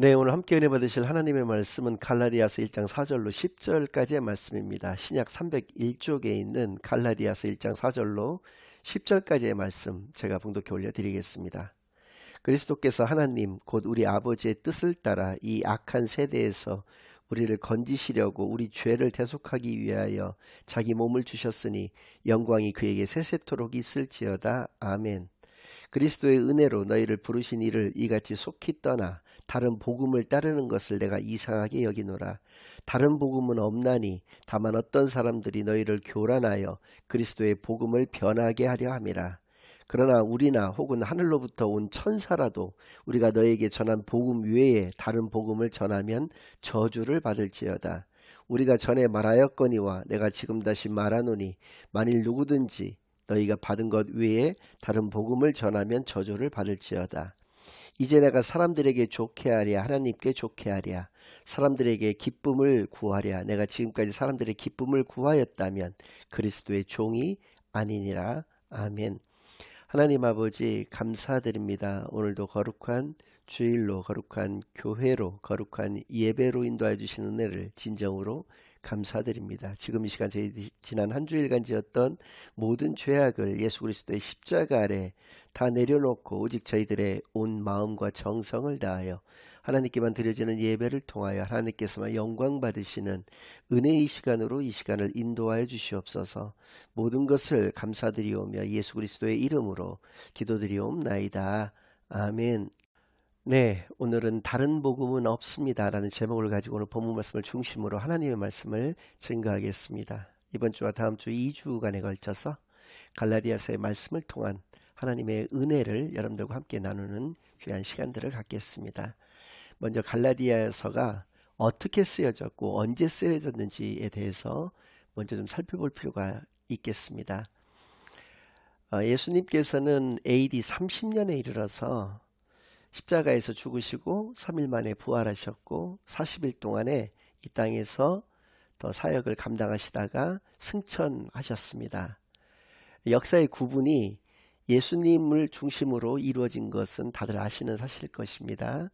네, 오늘 함께 은혜 받으실 하나님의 말씀은 갈라디아서 1장 4절로 10절까지의 말씀입니다. 신약 301쪽에 있는 갈라디아서 1장 4절로 10절까지의 말씀 제가 봉독해 올려드리겠습니다. 그리스도께서 하나님 곧 우리 아버지의 뜻을 따라 이 악한 세대에서 우리를 건지시려고 우리 죄를 대속하기 위하여 자기 몸을 주셨으니 영광이 그에게 세세토록 있을지어다. 아멘. 그리스도의 은혜로 너희를 부르신 이를 이같이 속히 떠나 다른 복음을 따르는 것을 내가 이상하게 여기노라. 다른 복음은 없나니 다만 어떤 사람들이 너희를 교란하여 그리스도의 복음을 변하게 하려 함이라. 그러나 우리나 혹은 하늘로부터 온 천사라도 우리가 너에게 전한 복음 외에 다른 복음을 전하면 저주를 받을지어다. 우리가 전에 말하였거니와 내가 지금 다시 말하노니 만일 누구든지 너희가 받은 것 외에 다른 복음을 전하면 저주를 받을지어다. 이제 내가 사람들에게 좋게 하랴 하나님께 좋게 하랴 사람들에게 기쁨을 구하랴 내가 지금까지 사람들의 기쁨을 구하였다면 그리스도의 종이 아니니라. 아멘. 하나님 아버지 감사드립니다. 오늘도 거룩한 주일로 거룩한 교회로 거룩한 예배로 인도해 주신 은혜를 진정으로 감사드립니다. 지금 이 시간 저희 지난 한 주일간 지었던 모든 죄악을 예수 그리스도의 십자가 아래 다 내려놓고 오직 저희들의 온 마음과 정성을 다하여 하나님께만 드려지는 예배를 통하여 하나님께서만 영광 받으시는 은혜의 시간으로 이 시간을 인도하여 주시옵소서. 모든 것을 감사드리오며 예수 그리스도의 이름으로 기도드리옵나이다. 아멘. 네, 오늘은 다른 복음은 없습니다 라는 제목을 가지고 오늘 본문 말씀을 중심으로 하나님의 말씀을 증거하겠습니다. 이번 주와 다음 주 2주간에 걸쳐서 갈라디아서의 말씀을 통한 하나님의 은혜를 여러분들과 함께 나누는 귀한 시간들을 갖겠습니다. 먼저 갈라디아서가 어떻게 쓰여졌고 언제 쓰여졌는지에 대해서 먼저 좀 살펴볼 필요가 있겠습니다. 예수님께서는 AD 30년에 이르러서 십자가에서 죽으시고 3일 만에 부활하셨고 40일 동안에 이 땅에서 더 사역을 감당하시다가 승천하셨습니다. 역사의 구분이 예수님을 중심으로 이루어진 것은 다들 아시는 사실일 것입니다.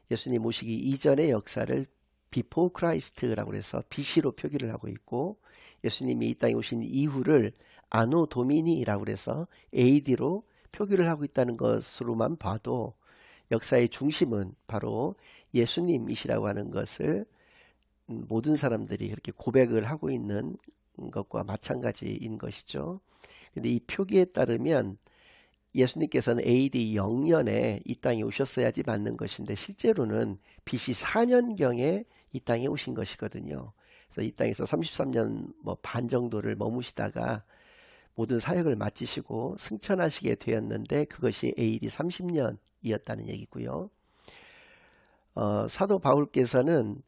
예수님 오시기 이전의 역사를 Before Christ라고 해서 BC로 표기를 하고 있고 예수님이 이 땅에 오신 이후를 아노 도미니라고 해서 AD로 표기를 하고 있다는 것으로만 봐도 역사의 중심은 바로 예수님이시라고 하는 것을 모든 사람들이 그렇게 고백을 하고 있는 것과 마찬가지인 것이죠. 근데 이 표기에 따르면 예수님께서는 AD 0년에 이 땅에 오셨어야지 맞는 것인데 실제로는 BC 4년경에 이 땅에 오신 것이거든요. 그래서 이 땅에서 33년 반 정도를 머무시다가 모든 사역을 마치시고 승천하시게 되었는데 그것이 AD 30년이었다는 얘기고요. 사도 바울께서는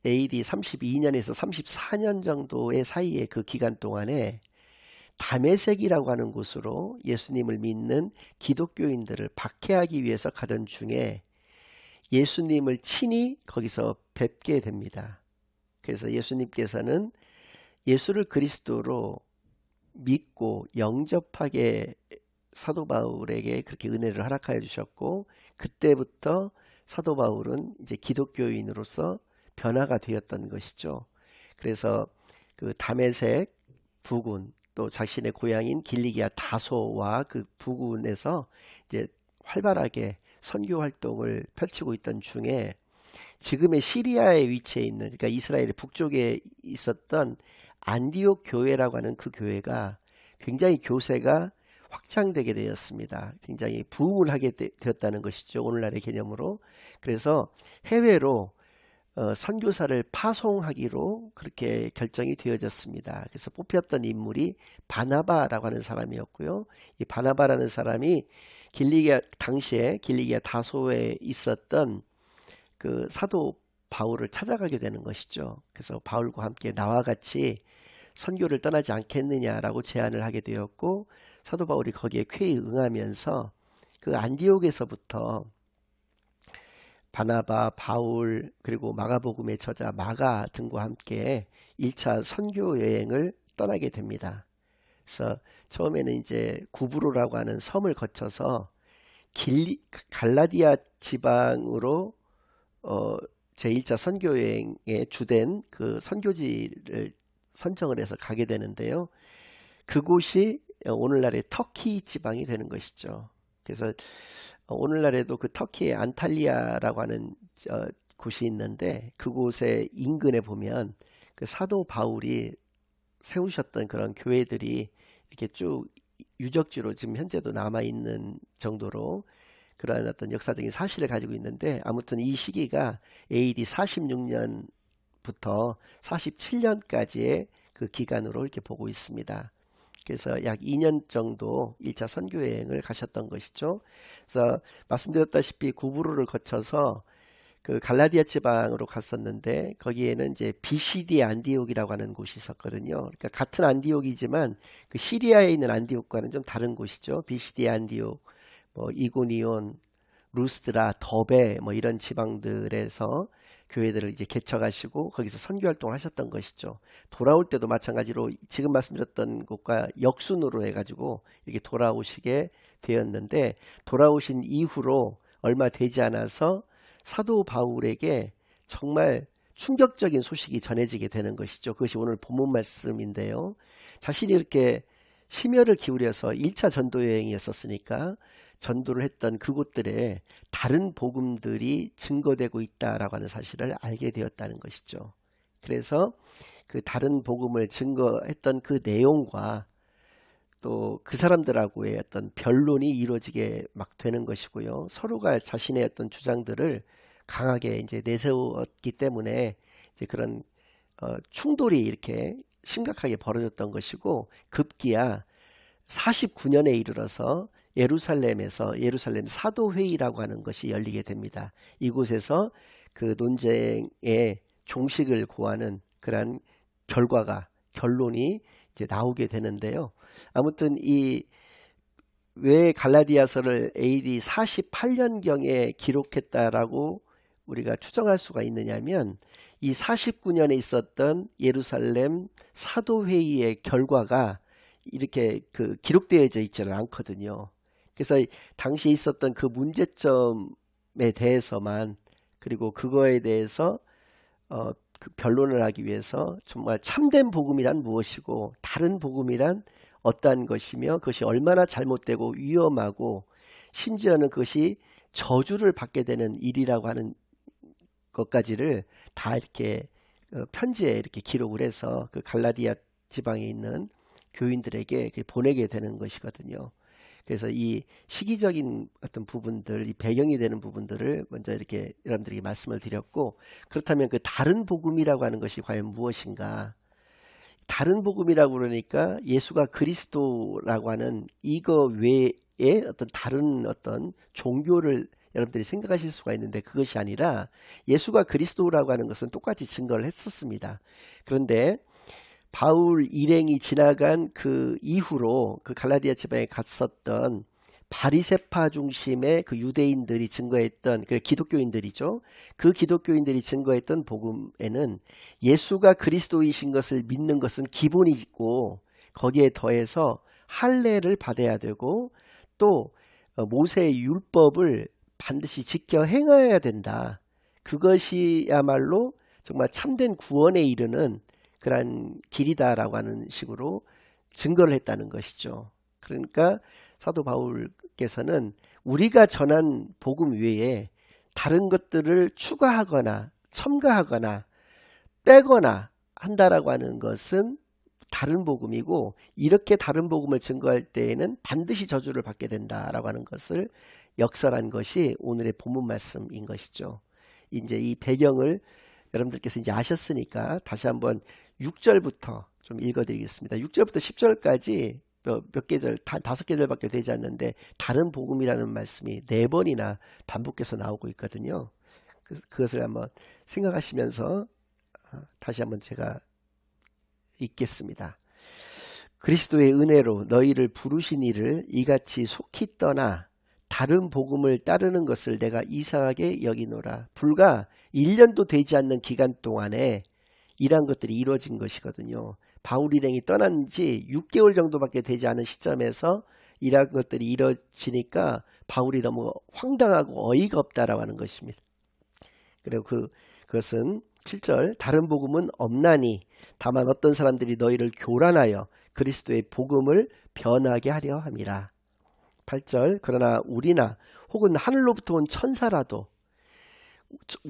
AD 32년에서 34년 정도의 사이에 그 기간 동안에 다메섹이라고 하는 곳으로 예수님을 믿는 기독교인들을 박해하기 위해서 가던 중에 예수님을 친히 거기서 뵙게 됩니다. 그래서 예수님께서는 예수를 그리스도로 믿고 영접하게 사도 바울에게 그렇게 은혜를 허락하여 주셨고 그때부터 사도 바울은 이제 기독교인으로서 변화가 되었던 것이죠. 그래서 그 다메섹 부군 또 자신의 고향인 길리기아 다소와 그 부군에서 이제 활발하게 선교 활동을 펼치고 있던 중에 지금의 시리아에 위치해 있는 그러니까 이스라엘의 북쪽에 있었던 안디옥 교회라고 하는 그 교회가 굉장히 교세가 확장되게 되었습니다. 굉장히 부흥을 하게 되었다는 것이죠. 오늘날의 개념으로. 그래서 해외로 선교사를 파송하기로 그렇게 결정이 되어졌습니다. 그래서 뽑혔던 인물이 바나바라고 하는 사람이었고요. 이 바나바라는 사람이 당시에 길리기아 다소에 있었던 그 사도 바울을 찾아가게 되는 것이죠. 그래서 바울과 함께 나와 같이 선교를 떠나지 않겠느냐라고 제안을 하게 되었고 사도 바울이 거기에 쾌히 응하면서 그 안디옥에서부터 바나바, 바울 그리고 마가복음의 저자 마가 등과 함께 1차 선교 여행을 떠나게 됩니다. 그래서 처음에는 이제 구브로라고 하는 섬을 거쳐서 갈라디아 지방으로 제1차 선교여행의 주된 그 선교지를 선정을 해서 가게 되는데요. 그곳이 오늘날의 터키 지방이 되는 것이죠. 그래서 오늘날에도 그 터키의 안탈리아라고 하는 곳이 있는데, 그곳의 인근에 보면 그 사도 바울이 세우셨던 그런 교회들이 이렇게 쭉 유적지로 지금 현재도 남아 있는 정도로 그러한 어떤 역사적인 사실을 가지고 있는데, 아무튼 이 시기가 AD 46년부터 47년까지의 그 기간으로 이렇게 보고 있습니다. 그래서 약 2년 정도 1차 선교여행을 가셨던 것이죠. 그래서 말씀드렸다시피 구브로를 거쳐서 그 갈라디아 지방으로 갔었는데, 거기에는 이제 비시디 안디옥이라고 하는 곳이 있었거든요. 그러니까 같은 안디옥이지만 그 시리아에 있는 안디옥과는 좀 다른 곳이죠. 비시디 안디옥, 뭐 이고니온, 루스드라, 더베 뭐 이런 지방들에서 교회들을 이제 개척하시고 거기서 선교 활동을 하셨던 것이죠. 돌아올 때도 마찬가지로 지금 말씀드렸던 곳과 역순으로 해가지고 이렇게 돌아오시게 되었는데, 돌아오신 이후로 얼마 되지 않아서 사도 바울에게 정말 충격적인 소식이 전해지게 되는 것이죠. 그것이 오늘 본문 말씀인데요. 자신이 이렇게 심혈을 기울여서 1차 전도 여행이었었으니까 전도를 했던 그곳들에 다른 복음들이 증거되고 있다라고 하는 사실을 알게 되었다는 것이죠. 그래서 그 다른 복음을 증거했던 그 내용과 또 그 사람들하고의 어떤 변론이 이루어지게 막 되는 것이고요. 서로가 자신의 어떤 주장들을 강하게 이제 내세웠기 때문에 이제 그런 충돌이 이렇게 심각하게 벌어졌던 것이고, 급기야 49년에 이르러서 예루살렘에서 예루살렘 사도회의라고 하는 것이 열리게 됩니다. 이곳에서 그 논쟁의 종식을 고하는 그러한 결론이 이제 나오게 되는데요. 아무튼 이 왜 갈라디아서를 AD 48년경에 기록했다라고 우리가 추정할 수가 있느냐면, 이 49년에 있었던 예루살렘 사도회의의 결과가 이렇게 그 기록되어져 있지는 않거든요. 그래서 당시에 있었던 그 문제점에 대해서만, 그리고 그거에 대해서 그 변론을 하기 위해서 정말 참된 복음이란 무엇이고 다른 복음이란 어떠한 것이며 그것이 얼마나 잘못되고 위험하고 심지어는 그것이 저주를 받게 되는 일이라고 하는 것까지를 다 이렇게 편지에 이렇게 기록을 해서 그 갈라디아 지방에 있는 교인들에게 보내게 되는 것이거든요. 그래서 이 시기적인 어떤 부분들, 이 배경이 되는 부분들을 먼저 이렇게 여러분들에게 말씀을 드렸고, 그렇다면 그 다른 복음이라고 하는 것이 과연 무엇인가? 다른 복음이라고 그러니까 예수가 그리스도라고 하는 이거 외에 어떤 다른 어떤 종교를 여러분들이 생각하실 수가 있는데, 그것이 아니라 예수가 그리스도라고 하는 것은 똑같이 증거를 했었습니다. 그런데 바울 일행이 지나간 그 이후로 그 갈라디아 지방에 갔었던 바리새파 중심의 그 유대인들이 증거했던 그 기독교인들이죠. 그 기독교인들이 증거했던 복음에는 예수가 그리스도이신 것을 믿는 것은 기본이고, 거기에 더해서 할례를 받아야 되고 또 모세의 율법을 반드시 지켜 행해야 된다. 그것이야말로 정말 참된 구원에 이르는 그러한 길이다라고 하는 식으로 증거를 했다는 것이죠. 그러니까 사도 바울께서는 우리가 전한 복음 외에 다른 것들을 추가하거나 첨가하거나 빼거나 한다라고 하는 것은 다른 복음이고, 이렇게 다른 복음을 증거할 때에는 반드시 저주를 받게 된다라고 하는 것을 역설한 것이 오늘의 본문 말씀인 것이죠. 이제 이 배경을 여러분들께서 이제 아셨으니까 다시 한번 6절부터 좀 읽어드리겠습니다. 6절부터 10절까지 몇 계절, 5계절밖에 되지 않는데 다른 복음이라는 말씀이 4번이나 반복해서 나오고 있거든요. 그것을 한번 생각하시면서 다시 한번 제가 읽겠습니다. 그리스도의 은혜로 너희를 부르신 이를 이같이 속히 떠나 다른 복음을 따르는 것을 내가 이상하게 여기노라. 불과 1년도 되지 않는 기간 동안에 이러한 것들이 이루어진 것이거든요. 바울 일행이 떠난 지 6개월 정도밖에 되지 않은 시점에서 이러한 것들이 이루어지니까 바울이 너무 황당하고 어이가 없다라고 하는 것입니다. 그리고 그것은 7절 다른 복음은 없나니 다만 어떤 사람들이 너희를 교란하여 그리스도의 복음을 변하게 하려 함이라. 8절 그러나 우리나 혹은 하늘로부터 온 천사라도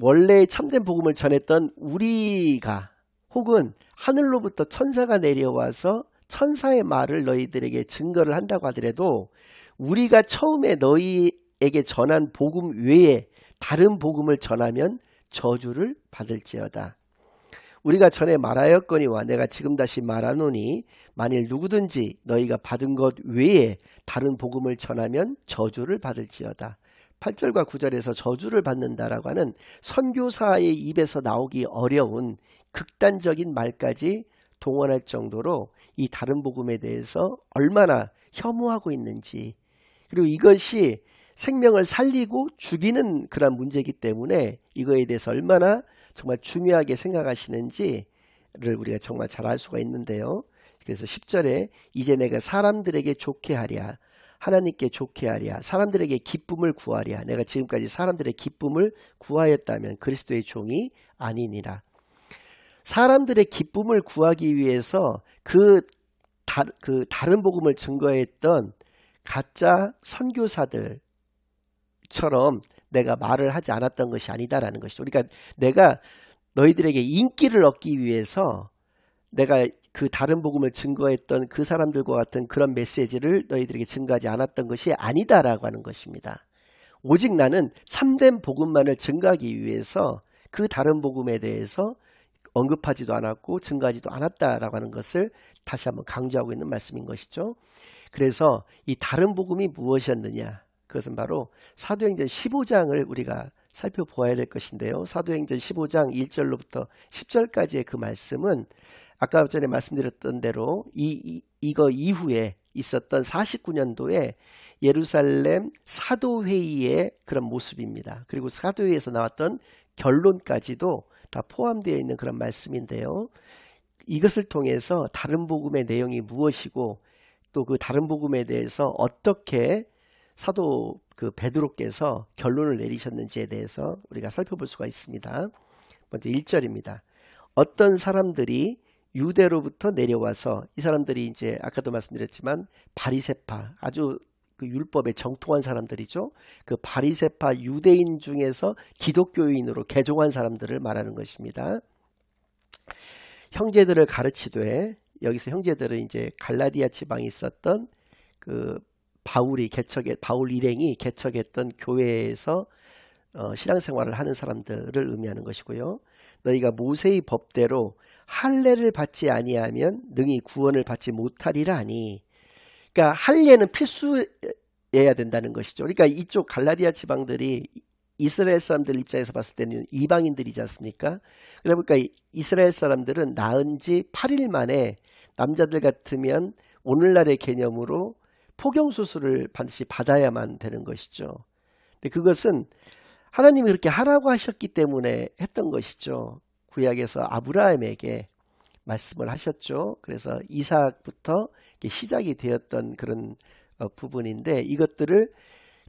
원래 참된 복음을 전했던 우리가 혹은 하늘로부터 천사가 내려와서 천사의 말을 너희들에게 증거를 한다고 하더라도 우리가 처음에 너희에게 전한 복음 외에 다른 복음을 전하면 저주를 받을지어다. 우리가 전에 말하였거니와 내가 지금 다시 말하노니 만일 누구든지 너희가 받은 것 외에 다른 복음을 전하면 저주를 받을지어다. 8절과 9절에서 저주를 받는다라고 하는 선교사의 입에서 나오기 어려운 극단적인 말까지 동원할 정도로 이 다른 복음에 대해서 얼마나 혐오하고 있는지, 그리고 이것이 생명을 살리고 죽이는 그런 문제이기 때문에 이거에 대해서 얼마나 정말 중요하게 생각하시는지를 우리가 정말 잘 알 수가 있는데요. 그래서 10절에 이제 내가 사람들에게 좋게 하랴, 하나님께 좋게 하랴, 사람들에게 기쁨을 구하랴. 내가 지금까지 사람들의 기쁨을 구하였다면 그리스도의 종이 아니니라. 사람들의 기쁨을 구하기 위해서 그 다른 복음을 증거했던 가짜 선교사들처럼 내가 말을 하지 않았던 것이 아니다라는 것이죠. 그러니까 내가 너희들에게 인기를 얻기 위해서 내가 그 다른 복음을 증거했던 그 사람들과 같은 그런 메시지를 너희들에게 증거하지 않았던 것이 아니다라고 하는 것입니다. 오직 나는 참된 복음만을 증거하기 위해서 그 다른 복음에 대해서 언급하지도 않았고 증거하지도 않았다라고 하는 것을 다시 한번 강조하고 있는 말씀인 것이죠. 그래서 이 다른 복음이 무엇이었느냐? 그것은 바로 사도행전 15장을 우리가 살펴보아야 될 것인데요. 사도행전 15장 1절로부터 10절까지의 그 말씀은 아까 전에 말씀드렸던 대로 이거 이후에 있었던 49년도에 예루살렘 사도회의의 그런 모습입니다. 그리고 사도회의에서 나왔던 결론까지도 다 포함되어 있는 그런 말씀인데요. 이것을 통해서 다른 복음의 내용이 무엇이고 또 그 다른 복음에 대해서 어떻게 사도 베드로께서 결론을 내리셨는지에 대해서 우리가 살펴볼 수가 있습니다. 먼저 1절입니다. 어떤 사람들이 유대로부터 내려와서, 이 사람들이 이제 아까도 말씀드렸지만 바리새파, 아주 그 율법에 정통한 사람들이죠. 그 바리새파 유대인 중에서 기독교인으로 개종한 사람들을 말하는 것입니다. 형제들을 가르치되, 여기서 형제들은 이제 갈라디아 지방에 있었던 그 바울 일행이 개척했던 교회에서 신앙생활을 하는 사람들을 의미하는 것이고요. 너희가 모세의 법대로 할례를 받지 아니하면 능히 구원을 받지 못하리라 하니, 그러니까 할례는 필수여야 된다는 것이죠. 그러니까 이쪽 갈라디아 지방들이 이스라엘 사람들 입장에서 봤을 때는 이방인들이지 않습니까? 그러다 보니까 이스라엘 사람들은 낳은 지 8일 만에 남자들 같으면 오늘날의 개념으로 포경수술을 반드시 받아야만 되는 것이죠. 근데 그것은 하나님이 그렇게 하라고 하셨기 때문에 했던 것이죠. 구약에서 아브라함에게 말씀을 하셨죠. 그래서 이삭부터 시작이 되었던 그런 부분인데, 이것들을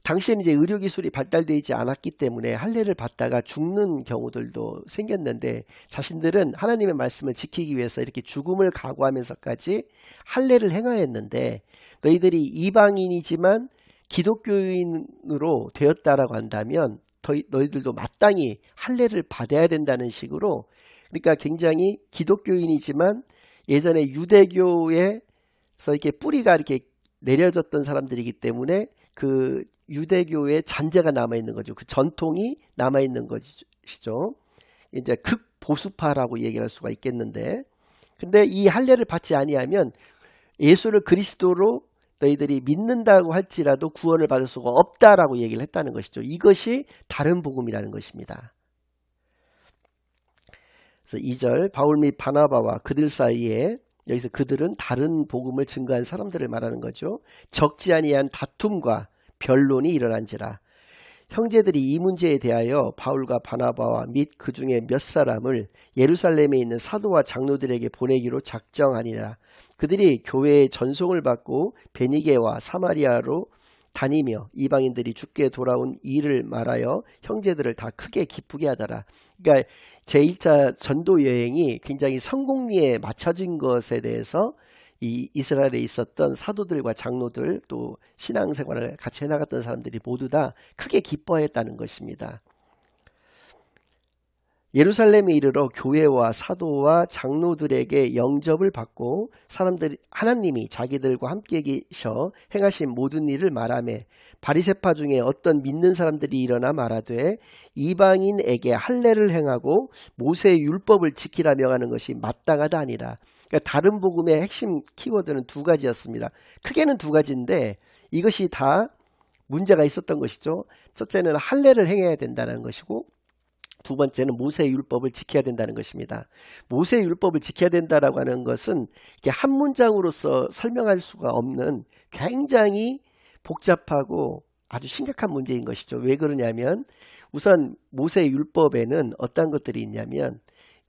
당시에는 이제 의료기술이 발달되지 않았기 때문에 할례를 받다가 죽는 경우들도 생겼는데, 자신들은 하나님의 말씀을 지키기 위해서 이렇게 죽음을 각오하면서까지 할례를 행하였는데, 너희들이 이방인이지만 기독교인으로 되었다라고 한다면 너희들도 마땅히 할례를 받아야 된다는 식으로, 그러니까 굉장히 기독교인이지만 예전에 유대교에서 이렇게 뿌리가 이렇게 내려졌던 사람들이기 때문에 그 유대교의 잔재가 남아있는 거죠. 그 전통이 남아있는 것이죠. 이제 극보수파라고 얘기할 수가 있겠는데, 근데 이 할례를 받지 아니하면 예수를 그리스도로 너희들이 믿는다고 할지라도 구원을 받을 수가 없다라고 얘기를 했다는 것이죠. 이것이 다른 복음이라는 것입니다. 그래서 2절 바울 및 바나바와 그들 사이에, 여기서 그들은 다른 복음을 증거한 사람들을 말하는 거죠. 적지 아니한 다툼과 변론이 일어난지라. 형제들이 이 문제에 대하여 바울과 바나바와 및 그 중에 몇 사람을 예루살렘에 있는 사도와 장로들에게 보내기로 작정하니라. 그들이 교회의 전송을 받고 베니게와 사마리아로 다니며 이방인들이 주께 돌아온 일을 말하여 형제들을 다 크게 기쁘게 하더라. 그러니까 제1차 전도 여행이 굉장히 성공리에 맞춰진 것에 대해서 이 이스라엘에 있었던 사도들과 장로들 또 신앙생활을 같이 해나갔던 사람들이 모두 다 크게 기뻐했다는 것입니다. 예루살렘에 이르러 교회와 사도와 장로들에게 영접을 받고 사람들이 하나님이 자기들과 함께 계셔 행하신 모든 일을 말하며 바리새파 중에 어떤 믿는 사람들이 일어나 말하되 이방인에게 할례를 행하고 모세의 율법을 지키라 명하는 것이 마땅하다 아니라. 그러니까 다른 복음의 핵심 키워드는 두 가지였습니다. 크게는 두 가지인데 이것이 다 문제가 있었던 것이죠. 첫째는 할례를 행해야 된다는 것이고 두 번째는 모세의 율법을 지켜야 된다는 것입니다. 모세의 율법을 지켜야 된다라고 하는 것은 한 문장으로서 설명할 수가 없는 굉장히 복잡하고 아주 심각한 문제인 것이죠. 왜 그러냐면 우선 모세의 율법에는 어떤 것들이 있냐면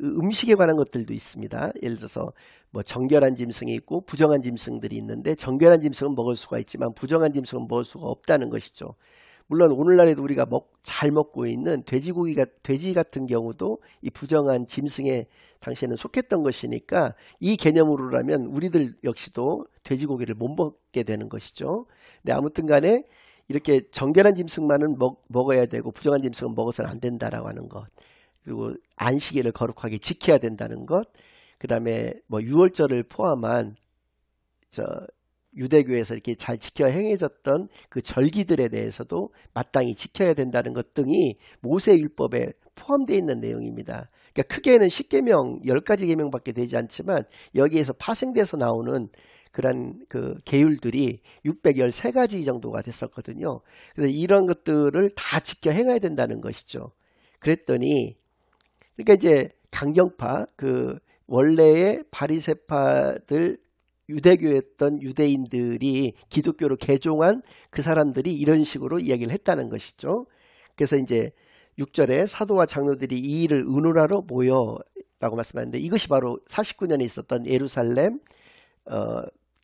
음식에 관한 것들도 있습니다. 예를 들어서 뭐 정결한 짐승이 있고 부정한 짐승들이 있는데 정결한 짐승은 먹을 수가 있지만 부정한 짐승은 먹을 수가 없다는 것이죠. 물론 오늘날에도 우리가 잘 먹고 있는 돼지 같은 경우도 이 부정한 짐승에 당시에는 속했던 것이니까 이 개념으로라면 우리들 역시도 돼지고기를 못 먹게 되는 것이죠. 근데 아무튼 간에 이렇게 정결한 짐승만은 먹어야 되고 부정한 짐승은 먹어서는 안 된다라고 하는 것. 그리고 안식일을 거룩하게 지켜야 된다는 것. 그 다음에 뭐 유월절을 포함한 유대교에서 이렇게 잘 지켜 행해졌던 그 절기들에 대해서도 마땅히 지켜야 된다는 것 등이 모세율법에 포함되어 있는 내용입니다. 그러니까 크게는 10계명, 10가지 계명밖에 되지 않지만 여기에서 파생돼서 나오는 그런 그 계율들이 613가지 정도가 됐었거든요. 그래서 이런 것들을 다 지켜 행해야 된다는 것이죠. 그랬더니 그러니까 이제 강경파 그 원래의 바리새파들 유대교였던 유대인들이 기독교로 개종한 그 사람들이 이런 식으로 이야기를 했다는 것이죠. 그래서 이제 6절에 사도와 장로들이 이 일을 의논하러 모여라고 말씀하는데 이것이 바로 49년에 있었던 예루살렘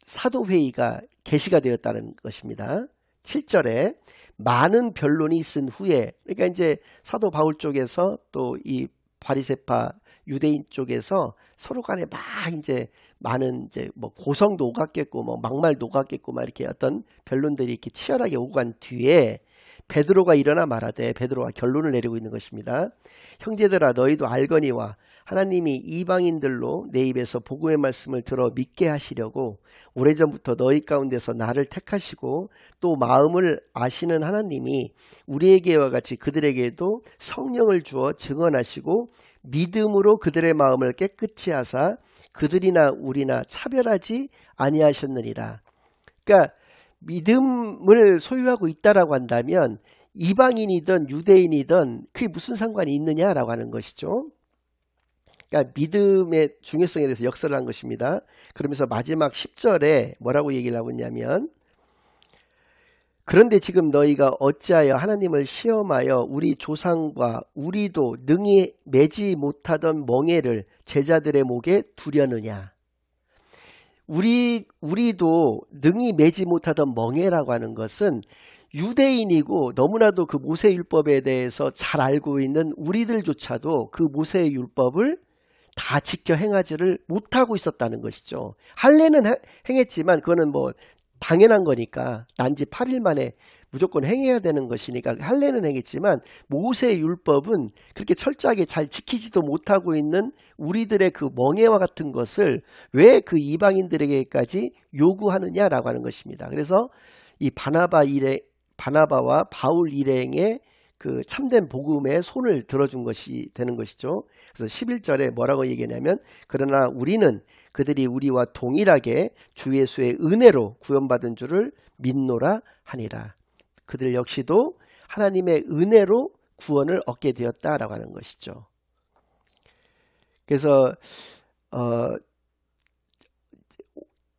사도회의가 개시가 되었다는 것입니다. 7절에 많은 변론이 있은 후에 그러니까 이제 사도 바울 쪽에서 또 이 바리새파 유대인 쪽에서 서로 간에 막 이제 많은 이제 뭐 고성도 오갔겠고 뭐 막말도 오갔겠고 막 이렇게 어떤 변론들이 이렇게 치열하게 오고 간 뒤에 베드로가 일어나 말하되 베드로가 결론을 내리고 있는 것입니다. 형제들아 너희도 알거니와 하나님이 이방인들로 내 입에서 복음의 말씀을 들어 믿게 하시려고 오래전부터 너희 가운데서 나를 택하시고 또 마음을 아시는 하나님이 우리에게와 같이 그들에게도 성령을 주어 증언하시고 믿음으로 그들의 마음을 깨끗이 하사 그들이나 우리나 차별하지 아니하셨느니라. 그러니까 믿음을 소유하고 있다라고 한다면 이방인이든 유대인이든 그게 무슨 상관이 있느냐라고 하는 것이죠. 그러니까 믿음의 중요성에 대해서 역설을 한 것입니다. 그러면서 마지막 10절에 뭐라고 얘기를 하고 있냐면 그런데 지금 너희가 어찌하여 하나님을 시험하여 우리 조상과 우리도 능히 매지 못하던 멍에를 제자들의 목에 두려느냐. 우리도 능히 매지 못하던 멍에라고 하는 것은 유대인이고 너무나도 그 모세율법에 대해서 잘 알고 있는 우리들조차도 그 모세율법을 다 지켜 행하지를 못하고 있었다는 것이죠. 할례는 행했지만 그거는 뭐 당연한 거니까 난지 8일 만에 무조건 행해야 되는 것이니까 할례는 행했지만 모세의 율법은 그렇게 철저하게 잘 지키지도 못하고 있는 우리들의 그 멍에와 같은 것을 왜 그 이방인들에게까지 요구하느냐라고 하는 것입니다. 그래서 이 바나바와 바울 일행의 그 참된 복음에 손을 들어준 것이 되는 것이죠. 그래서 11절에 뭐라고 얘기하냐면 그러나 우리는 그들이 우리와 동일하게 주 예수의 은혜로 구원받은 줄을 믿노라 하니라. 그들 역시도 하나님의 은혜로 구원을 얻게 되었다라고 하는 것이죠. 그래서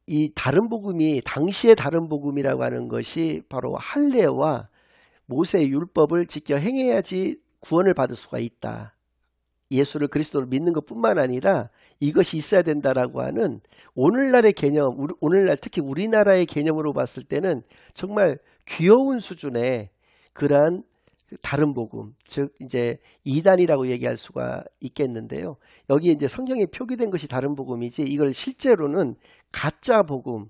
이 다른 복음이 당시의 다른 복음이라고 하는 것이 바로 할례와 모세의 율법을 지켜 행해야지 구원을 받을 수가 있다. 예수를 그리스도로 믿는 것뿐만 아니라 이것이 있어야 된다라고 하는 오늘날의 개념, 오늘날 특히 우리나라의 개념으로 봤을 때는 정말 귀여운 수준의 그러한 다른 복음, 즉 이제 이단이라고 얘기할 수가 있겠는데요. 여기 이제 성경에 표기된 것이 다른 복음이지 이걸 실제로는 가짜 복음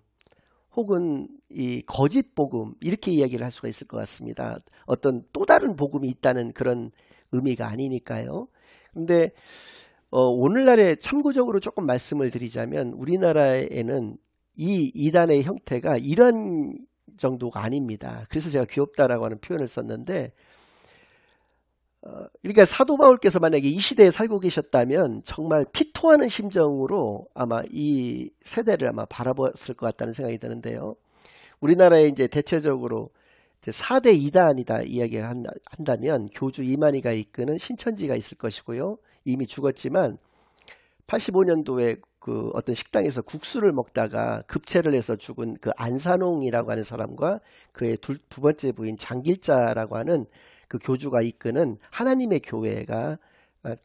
혹은 이 거짓 복음 이렇게 이야기를 할 수가 있을 것 같습니다. 어떤 또 다른 복음이 있다는 그런 의미가 아니니까요. 근데 오늘날에 참고적으로 조금 말씀을 드리자면 우리나라에는 이 이단의 형태가 이런 정도가 아닙니다. 그래서 제가 귀엽다라고 하는 표현을 썼는데 그러니까 사도 바울께서 만약에 이 시대에 살고 계셨다면 정말 피토하는 심정으로 아마 이 세대를 아마 바라봤을 것 같다는 생각이 드는데요. 우리나라에 이제 대체적으로 이제 4대 이단이다 이야기를 한다면 교주 이만희가 이끄는 신천지가 있을 것이고요. 이미 죽었지만 85년도에 그 어떤 식당에서 국수를 먹다가 급체를 해서 죽은 그 안산홍이라고 하는 사람과 그의 두 번째 부인 장길자라고 하는 그 교주가 이끄는 하나님의 교회가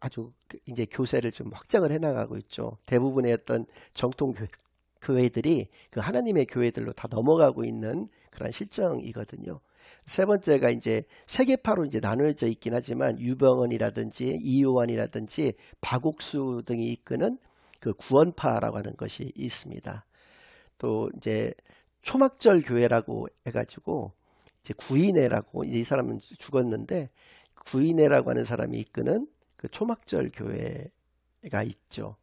아주 이제 교세를 좀 확장을 해나가고 있죠. 대부분의 어떤 정통 교회들이 그 하나님의 교회들로 다 넘어가고 있는 그런 실정이거든요. 세 번째가 이제 세계파로 이제 나누어져 있긴 하지만 유병헌이라든지 이요한이라든지 박옥수 등이 이끄는 그 구원파라고 하는 것이 있습니다. 또 이제 초막절 교회라고 해가지고 이제 구인회라고 이제 이 사람은 죽었는데 구인회라고 하는 사람이 이끄는 그 초막절 교회가 있죠.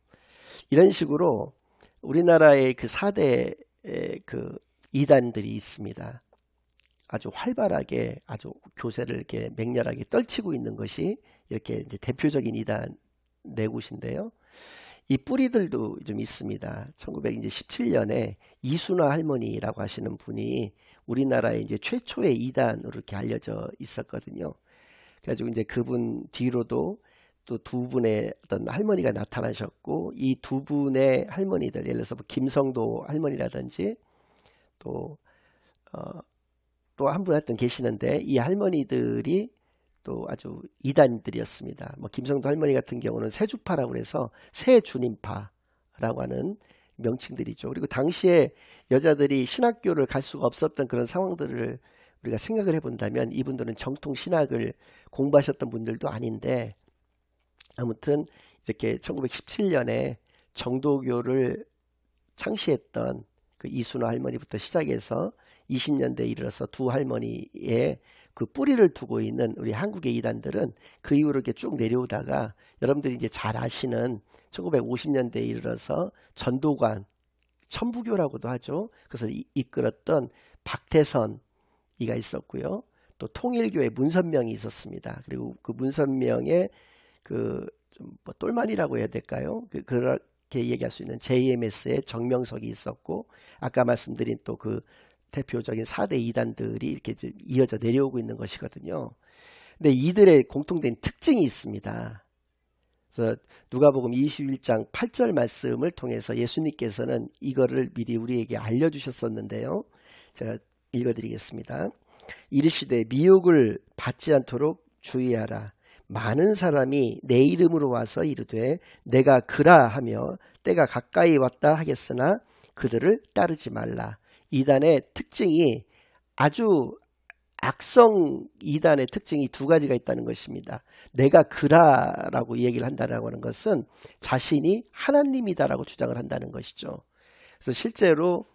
이런 식으로 우리나라의 그 4대 그 이단들이 있습니다. 아주 활발하게 아주 교세를 이렇게 맹렬하게 떨치고 있는 것이 이렇게 이제 대표적인 이단 네 곳인데요. 이 뿌리들도 좀 있습니다. 1917년에 이순화 할머니라고 하시는 분이 우리나라의 이제 최초의 이단으로 이렇게 알려져 있었거든요. 그래가지고 이제 그분 뒤로도 또 두 분의 어떤 할머니가 나타나셨고 이 두 분의 할머니들 예를 들어서 뭐 김성도 할머니라든지 또 한 분 하여튼 계시는데 이 할머니들이 또 아주 이단들이었습니다. 뭐 김성도 할머니 같은 경우는 세주파라고 해서 세주님파라고 하는 명칭들이죠. 그리고 당시에 여자들이 신학교를 갈 수가 없었던 그런 상황들을 우리가 생각을 해본다면 이분들은 정통 신학을 공부하셨던 분들도 아닌데 아무튼 이렇게 1917년에 정도교를 창시했던 그 이순화 할머니부터 시작해서 20년대에 이르러서 두 할머니의 그 뿌리를 두고 있는 우리 한국의 이단들은 그 이후로 이렇게 쭉 내려오다가 여러분들이 이제 잘 아시는 1950년대에 이르러서 전도관 천부교라고도 하죠. 그래서 이끌었던 박태선이가 있었고요. 또 통일교의 문선명이 있었습니다. 그리고 그 문선명의 그 좀 뭐 똘만이라고 해야 될까요? 그렇게 얘기할 수 있는 JMS의 정명석이 있었고 아까 말씀드린 또 그 대표적인 4대 이단들이 이렇게 좀 이어져 내려오고 있는 것이거든요. 근데 이들의 공통된 특징이 있습니다. 그래서 누가복음 21장 8절 말씀을 통해서 예수님께서는 이거를 미리 우리에게 알려주셨었는데요. 제가 읽어드리겠습니다. 이르시되 미혹을 받지 않도록 주의하라. 많은 사람이 내 이름으로 와서 이르되 내가 그라 하며 때가 가까이 왔다 하겠으나 그들을 따르지 말라. 이단의 특징이 아주 악성 이단의 특징이 두 가지가 있다는 것입니다. 내가 그라라고 얘기를 한다는 것은 자신이 하나님이다라고 주장을 한다는 것이죠. 그래서 실제로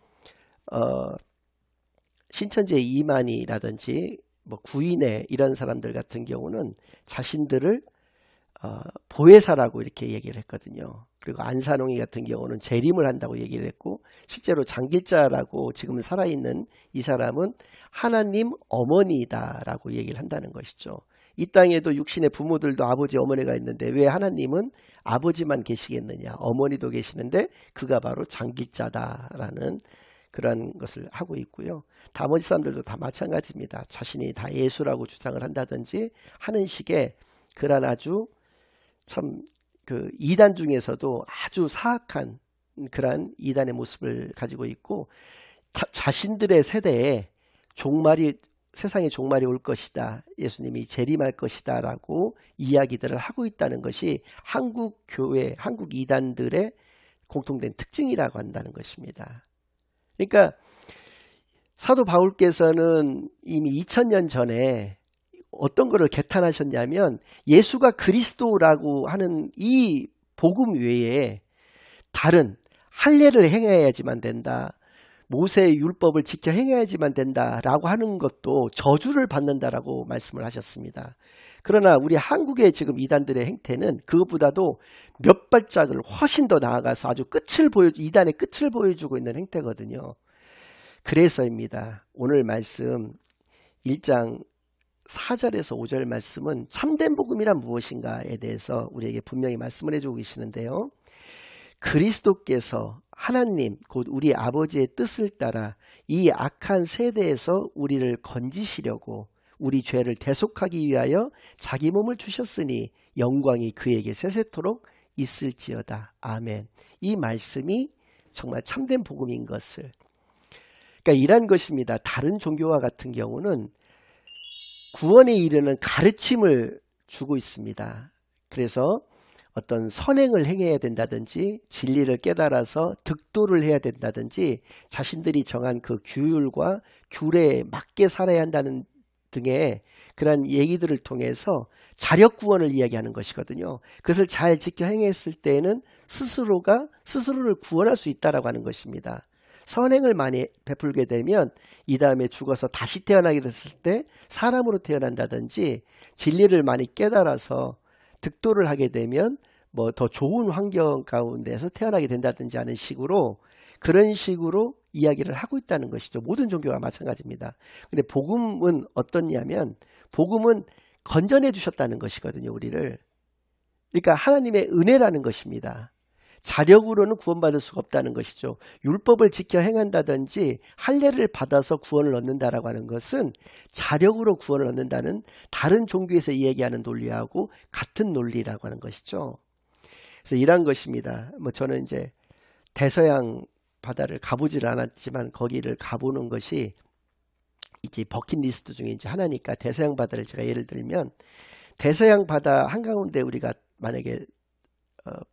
신천지의 이만희라든지 뭐 구인회 이런 사람들 같은 경우는 자신들을 보혜사라고 이렇게 얘기를 했거든요. 그리고 안산홍이 같은 경우는 재림을 한다고 얘기를 했고 실제로 장길자라고 지금 살아있는 이 사람은 하나님 어머니다라고 얘기를 한다는 것이죠. 이 땅에도 육신의 부모들도 아버지 어머니가 있는데 왜 하나님은 아버지만 계시겠느냐. 어머니도 계시는데 그가 바로 장길자다라는 그런 것을 하고 있고요. 나머지 사람들도 다 마찬가지입니다. 자신이 다 예수라고 주장을 한다든지 하는 식의 그런 아주 참 그 이단 중에서도 아주 사악한 그런 이단의 모습을 가지고 있고 자신들의 세대에 세상에 종말이 올 것이다. 예수님이 재림할 것이다 라고 이야기들을 하고 있다는 것이 한국 교회, 한국 이단들의 공통된 특징이라고 한다는 것입니다. 그러니까 사도 바울께서는 이미 2000년 전에 어떤 것을 개탄하셨냐면 예수가 그리스도라고 하는 이 복음 외에 다른 할례를 행해야지만 된다. 모세의 율법을 지켜 행해야지만 된다라고 하는 것도 저주를 받는다라고 말씀을 하셨습니다. 그러나 우리 한국의 지금 이단들의 행태는 그것보다도 몇 발짝을 훨씬 더 나아가서 아주 이단의 끝을 보여주고 있는 행태거든요. 그래서입니다. 오늘 말씀 1장 4절에서 5절 말씀은 참된 복음이란 무엇인가에 대해서 우리에게 분명히 말씀을 해주고 계시는데요. 그리스도께서 하나님 곧 우리 아버지의 뜻을 따라 이 악한 세대에서 우리를 건지시려고 우리 죄를 대속하기 위하여 자기 몸을 주셨으니 영광이 그에게 세세토록 있을지어다. 아멘. 이 말씀이 정말 참된 복음인 것을, 그러니까 이란 것입니다. 다른 종교와 같은 경우는 구원에 이르는 가르침을 주고 있습니다. 그래서 어떤 선행을 행해야 된다든지 진리를 깨달아서 득도를 해야 된다든지 자신들이 정한 그 규율과 규례에 맞게 살아야 한다는 등의 그런 얘기들을 통해서 자력 구원을 이야기하는 것이거든요. 그것을 잘 지켜 행했을 때에는 스스로를 구원할 수 있다라고 하는 것입니다. 선행을 많이 베풀게 되면 이 다음에 죽어서 다시 태어나게 됐을 때 사람으로 태어난다든지 진리를 많이 깨달아서 득도를 하게 되면 뭐 더 좋은 환경 가운데서 태어나게 된다든지 하는 식으로 그런 식으로 이야기를 하고 있다는 것이죠. 모든 종교와 마찬가지입니다. 근데 복음은 어떻냐면 복음은 건전해 주셨다는 것이거든요. 우리를. 그러니까 하나님의 은혜라는 것입니다. 자력으로는 구원받을 수가 없다는 것이죠. 율법을 지켜 행한다든지 할례를 받아서 구원을 얻는다라고 하는 것은 자력으로 구원을 얻는다는 다른 종교에서 이야기하는 논리하고 같은 논리라고 하는 것이죠. 그래서 이런 것입니다. 뭐 저는 이제 대서양 바다를 가보질 않았지만 거기를 가보는 것이 이제 버킷리스트 중에 이제 하나니까 대서양 바다를 제가 예를 들면 대서양 바다 한가운데 우리가 만약에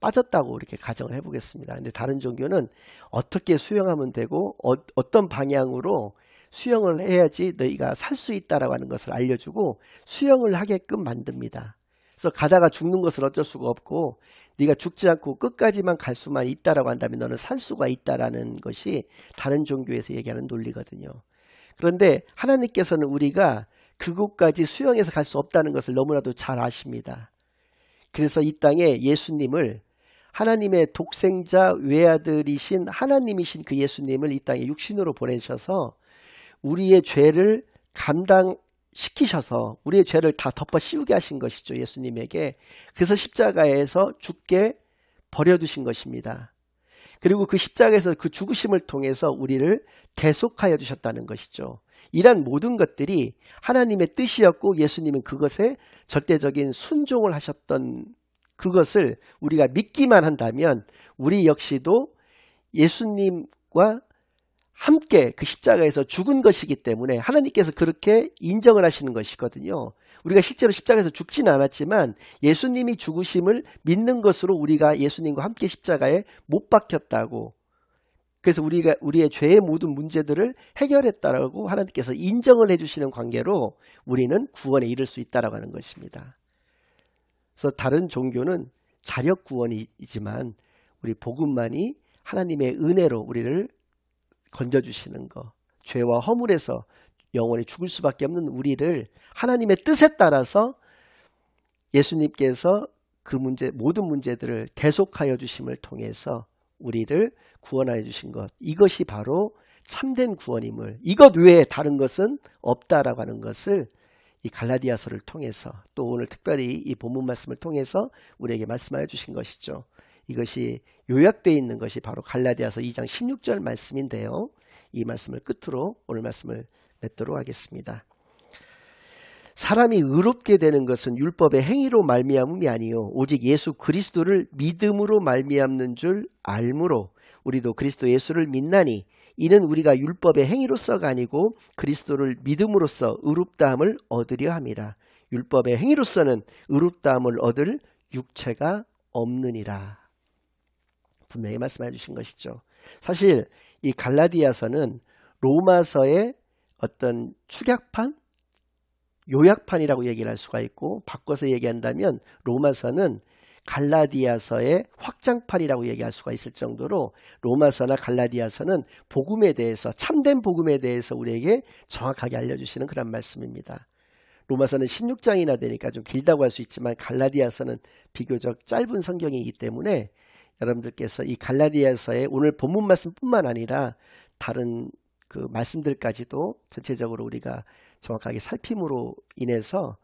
빠졌다고 이렇게 가정을 해보겠습니다. 근데 다른 종교는 어떻게 수영하면 되고 어떤 방향으로 수영을 해야지 너희가 살 수 있다라고 하는 것을 알려주고 수영을 하게끔 만듭니다. 그래서 가다가 죽는 것은 어쩔 수가 없고 네가 죽지 않고 끝까지만 갈 수만 있다라고 한다면 너는 살 수가 있다라는 것이 다른 종교에서 얘기하는 논리거든요. 그런데 하나님께서는 우리가 그곳까지 수영해서 갈 수 없다는 것을 너무나도 잘 아십니다. 그래서 이 땅에 예수님을 하나님의 독생자 외아들이신 하나님이신 그 예수님을 이 땅에 육신으로 보내셔서 우리의 죄를 감당시키셔서 우리의 죄를 다 덮어 씌우게 하신 것이죠. 예수님에게. 그래서 십자가에서 죽게 버려두신 것입니다. 그리고 그 십자가에서 그 죽으심을 통해서 우리를 대속하여 주셨다는 것이죠. 이러한 모든 것들이 하나님의 뜻이었고 예수님은 그것에 절대적인 순종을 하셨던 그것을 우리가 믿기만 한다면 우리 역시도 예수님과 함께 그 십자가에서 죽은 것이기 때문에 하나님께서 그렇게 인정을 하시는 것이거든요. 우리가 실제로 십자가에서 죽지는 않았지만 예수님이 죽으심을 믿는 것으로 우리가 예수님과 함께 십자가에 못 박혔다고, 그래서 우리가 우리의 죄의 모든 문제들을 해결했다라고 하나님께서 인정을 해주시는 관계로 우리는 구원에 이를 수 있다라고 하는 것입니다. 그래서 다른 종교는 자력 구원이지만 우리 복음만이 하나님의 은혜로 우리를 건져주시는 것, 죄와 허물에서 영원히 죽을 수밖에 없는 우리를 하나님의 뜻에 따라서 예수님께서 그 모든 문제들을 대속하여 주심을 통해서 우리를 구원하여 주신 것, 이것이 바로 참된 구원임을, 이것 외에 다른 것은 없다라고 하는 것을 이 갈라디아서를 통해서 또 오늘 특별히 이 본문 말씀을 통해서 우리에게 말씀하여 주신 것이죠. 이것이 요약되어 있는 것이 바로 갈라디아서 2장 16절 말씀인데요. 이 말씀을 끝으로 오늘 말씀을 맺도록 하겠습니다. 사람이 의롭게 되는 것은 율법의 행위로 말미암음이 아니요 오직 예수 그리스도를 믿음으로 말미암는 줄 알므로 우리도 그리스도 예수를 믿나니 이는 우리가 율법의 행위로서가 아니고 그리스도를 믿음으로써 의롭다함을 얻으려 함이라. 율법의 행위로서는 의롭다함을 얻을 육체가 없느니라. 분명히 말씀해 주신 것이죠. 사실 이 갈라디아서는 로마서의 어떤 축약판, 요약판이라고 얘기를 할 수가 있고, 바꿔서 얘기한다면 로마서는 갈라디아서의 확장판이라고 얘기할 수가 있을 정도로 로마서나 갈라디아서는 복음에 대해서, 참된 복음에 대해서 우리에게 정확하게 알려주시는 그런 말씀입니다. 로마서는 16장이나 되니까 좀 길다고 할 수 있지만 갈라디아서는 비교적 짧은 성경이기 때문에 여러분들께서 이 갈라디아서의 오늘 본문 말씀뿐만 아니라 다른 그 말씀들까지도 전체적으로 우리가 정확하게 살핌으로 인해서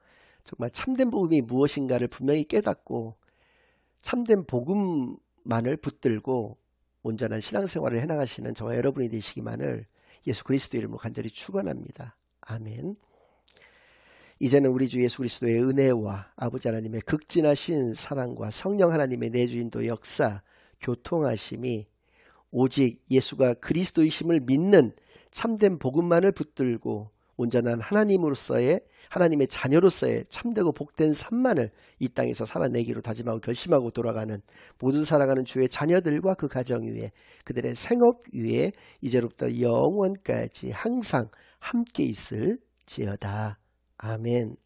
정말 참된 복음이 무엇인가를 분명히 깨닫고 참된 복음만을 붙들고 온전한 신앙생활을 해나가시는 저와 여러분이 되시기만을 예수 그리스도 이름으로 간절히 축원합니다. 아멘. 이제는 우리 주 예수 그리스도의 은혜와 아버지 하나님의 극진하신 사랑과 성령 하나님의 내주인도 역사, 교통하심이 오직 예수가 그리스도이심을 믿는 참된 복음만을 붙들고 온전한 하나님으로서의, 하나님의 자녀로서의 참되고 복된 삶만을 이 땅에서 살아내기로 다짐하고 결심하고 돌아가는 모든 살아가는 주의 자녀들과 그 가정 위에, 그들의 생업 위에 이제로부터 영원까지 항상 함께 있을지어다. 아멘.